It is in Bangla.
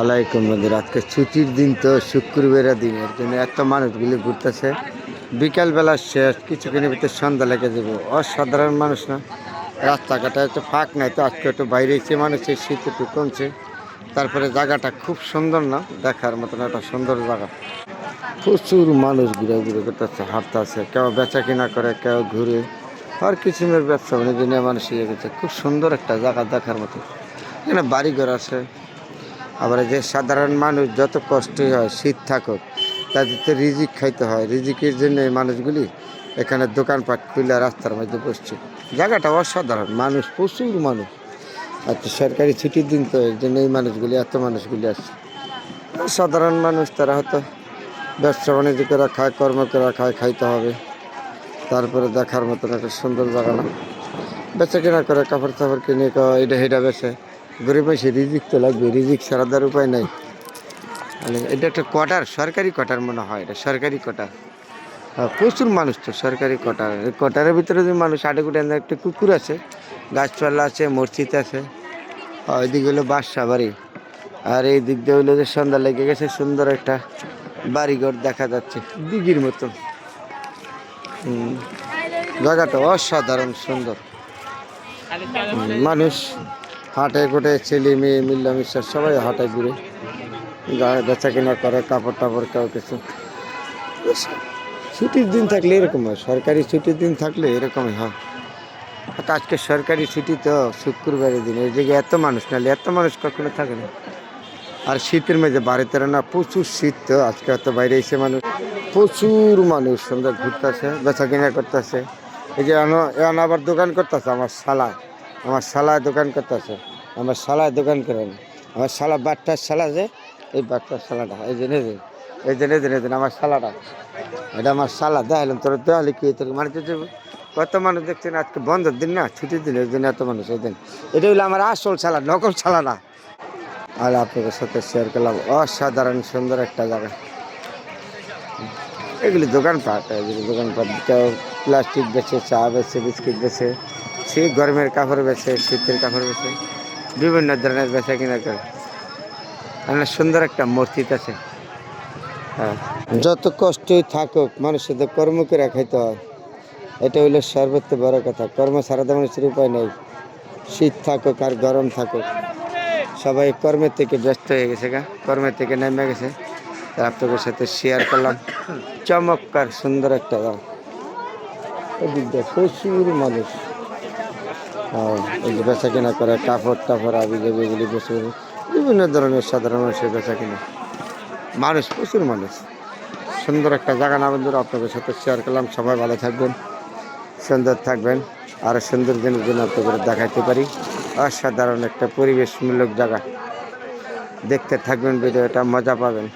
আলাইকুম বন্ধুরা, আজকে ছুটির দিন তো শুক্রবারের দিন, এর জন্য এত মানুষগুলি ঘুরতেছে। বিকালবেলা শেষ, কিছুক্ষণের ভিতরে সন্ধ্যা লেগে যাবো। অসাধারণ মানুষ না, রাস্তাঘাটে একটু ফাঁক নাই তো, আজকে একটু বাইরে এসে মানুষের শীত একটু কমছে। তারপরে জায়গাটা খুব সুন্দর না, দেখার মতন একটা সুন্দর জায়গা। প্রচুর মানুষ ঘুরে ঘুরে করতেছে, হাঁটতেছে, কেউ বেচা কিনা করে, কেউ ঘুরে। আর কিসিমের ব্যবসা বাণিজ্য নিয়ে মানুষ ইয়ে গেছে। খুব সুন্দর একটা জায়গা দেখার মতো। এখানে বাড়িঘর আছে। আবার এই যে সাধারণ মানুষ যত কষ্টই হয়, শীত থাকুক, তাদের তো রিজিক খাইতে হয়। রিজিকের জন্য এই মানুষগুলি এখানে দোকানপাট খুলে রাস্তার মধ্যে বসছে। জায়গাটা অসাধারণ, মানুষ প্রচুর মানুষ। আচ্ছা, সরকারি ছুটির দিন তো, এর জন্য এই মানুষগুলি, এত মানুষগুলি আসছে। সাধারণ মানুষ, তারা হয়তো ব্যবসা বাণিজ্য করে খায়, কর্ম করে খায়, খাইতে হবে। তারপরে দেখার মতন একটা সুন্দর জায়গা না, বেচা কেনা করে, কাপড় চাপড় কিনে এটা হেটা বেছে। গরিব মানুষের রিজিক তো লাগবে, রিজিক ছাড়া দেওয়ার উপায় নাই। মানে এটা একটা কোয়ার্টার, সরকারি কোয়ার্টার মনে হয়, এটা সরকারি কোয়ার্টার। হ্যাঁ, প্রচুর মানুষ তো সরকারি কোয়ার্টার। এই কোয়ার্টারের ভিতরে যে মানুষ আটে কুটে, একটা কুকুর আছে, গাছপালা আছে, মসজিদ আছে। ওইদিকে হলো বাসা বাড়ি। আর এই দিক দিয়ে হইলো যে সন্ধ্যা লেগে গেছে, সুন্দর একটা বাড়িঘর দেখা যাচ্ছে দিঘির মতো। জায়গাটা অসাধারণ সুন্দর। মানুষ হাটে কোটে, ছেলে মেয়ে মিল্লামিশা সবাই হাটে ঘুরে বেচা কেনা করে, কাপড় টাপড় কেউ কিছু। ছুটির দিন থাকলে এরকম হয়, সরকারি ছুটির দিন থাকলে এরকমই হয়। আজকে সরকারি ছুটি তো, শুক্রবারের দিন, এই জায়গায় এত মানুষ, নাহলে এত মানুষ কখনো থাকে না। আর শীতের মেঝে বাড়িতে না, প্রচুর শীত তো, আজকে এত বাইরে এসে মানুষ, প্রচুর মানুষ সুন্দর ঘুরতেছে, বেচা কেনা করতেছে। এই যে এখন আবার দোকান করতেছে আমার শালায় দোকান করতেছে। আমার শালায় দোকান করে না, আমার শালা বাট্টার শালা, যে এই বাট্টার শালাটা, এই যে নেই, এই যে নেই আমার শালাটা, এটা আমার শালা। দেখালাম তোর, দেখালে কি তোর মানে কত মানুষ দেখছেন। আজকে বন্ধের দিন না, ছুটির দিন, এই জন্য এত মানুষ। এই দিন এটা হলো আমার আসল শালা, নকল শালা না। আর আপনাদের সাথে শেয়ার করলাম, অসাধারণ সুন্দর একটা জায়গা। এগুলি দোকানপাট, এগুলি দোকানপাট, কেউ প্লাস্টিক বেছে, চা বেছে, বিস্কিট বেছে, শীত গরমের কাপড় বেছে, শীতের কাপড় বেছে, বিভিন্ন ধরনের বেচা কিনা করে। এখানে সুন্দর একটা মসজিদ আছে। হ্যাঁ, যত কষ্টই থাকুক, মানুষের তো কর্ম করে খাইতে হয়। এটা হইলো সর্বোচ্চ বড় কথা। কর্ম ছাড়া তো মানুষের উপায় নেই। শীত থাকুক আর গরম থাকুক, সবাই কর্মের থেকে ব্যস্ত হয়ে গেছে, কর্মের থেকে নেমে গেছে। আপনাদের সাথে শেয়ার করলাম, চমৎকার সুন্দর একটা জায়গা। প্রচুর মানুষ, এই যে বেচা কেনা করে, কাপড় টাপড় আবি যাবি, এগুলি প্রচুর, বিভিন্ন ধরনের সাধারণ মানুষের বেচা কিনা। মানুষ প্রচুর মানুষ, সুন্দর একটা জায়গা না বন্ধুরা, আপনাদের সাথে শেয়ার করলাম। সবাই ভালো থাকবেন, সুন্দর থাকবেন, আরও সুন্দর দিনের জন্য আপনাদের দেখাইতে পারি। অসাধারণ একটা পরিবেশমূলক জায়গা, দেখতে থাকবেন, ভিডিওটা মজা পাবেন।